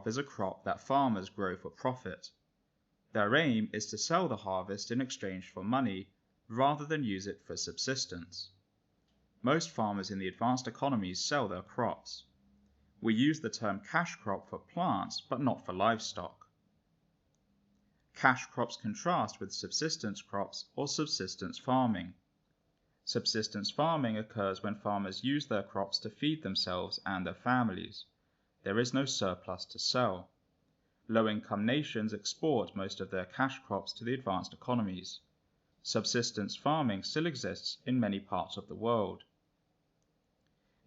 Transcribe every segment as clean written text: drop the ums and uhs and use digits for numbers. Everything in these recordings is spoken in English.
is a crop that farmers grow for profit. Their aim is to sell the harvest in exchange for money rather than use it for subsistence. Most farmers in the advanced economies sell their crops. We use the term cash crop for plants, but not for livestock. Cash crops contrast with subsistence crops or subsistence farming. Subsistence farming occurs when farmers use their crops to feed themselves and their families. There is no surplus to sell. Low-income nations export most of their cash crops to the advanced economies. Subsistence farming still exists in many parts of the world.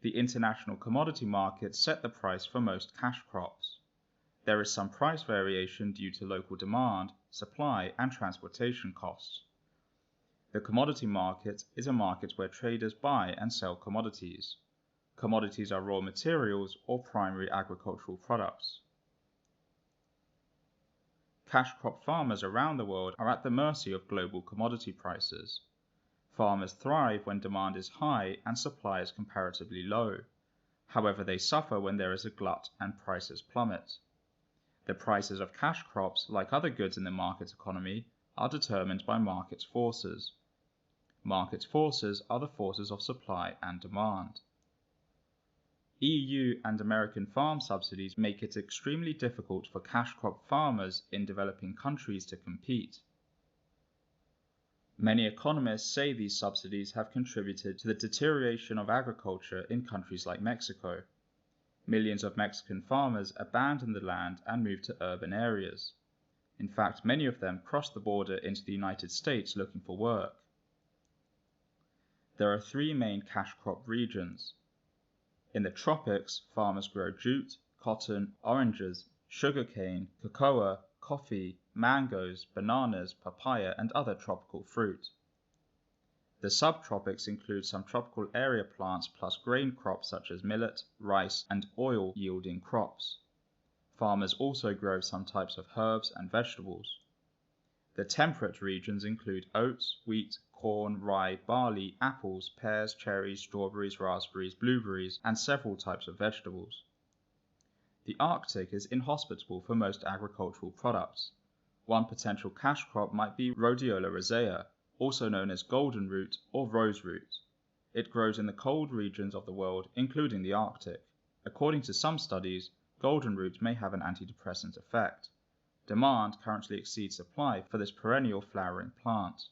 The international commodity markets set the price for most cash crops. There is some price variation due to local demand, supply, and transportation costs. The commodity market is a market where traders buy and sell commodities. Commodities are raw materials or primary agricultural products. Cash crop farmers around the world are at the mercy of global commodity prices. Farmers thrive when demand is high and supply is comparatively low. However, they suffer when there is a glut and prices plummet. The prices of cash crops, like other goods in the market economy, are determined by market forces. Market forces are the forces of supply and demand. EU and American farm subsidies make it extremely difficult for cash crop farmers in developing countries to compete. Many economists say these subsidies have contributed to the deterioration of agriculture in countries like Mexico. Millions of Mexican farmers abandon the land and move to urban areas. In fact, many of them cross the border into the United States looking for work. There are three main cash crop regions. In the tropics, farmers grow jute, cotton, oranges, sugarcane, cocoa, coffee, mangoes, bananas, papaya, and other tropical fruit. The subtropics include some tropical area plants plus grain crops such as millet, rice, and oil-yielding crops. Farmers also grow some types of herbs and vegetables. The temperate regions include oats, wheat, corn, rye, barley, apples, pears, cherries, strawberries, raspberries, blueberries, and several types of vegetables. The Arctic is inhospitable for most agricultural products. One potential cash crop might be Rhodiola rosea, also known as golden root or rose root. It grows in the cold regions of the world, including the Arctic. According to some studies, golden root may have an antidepressant effect. Demand currently exceeds supply for this perennial flowering plant.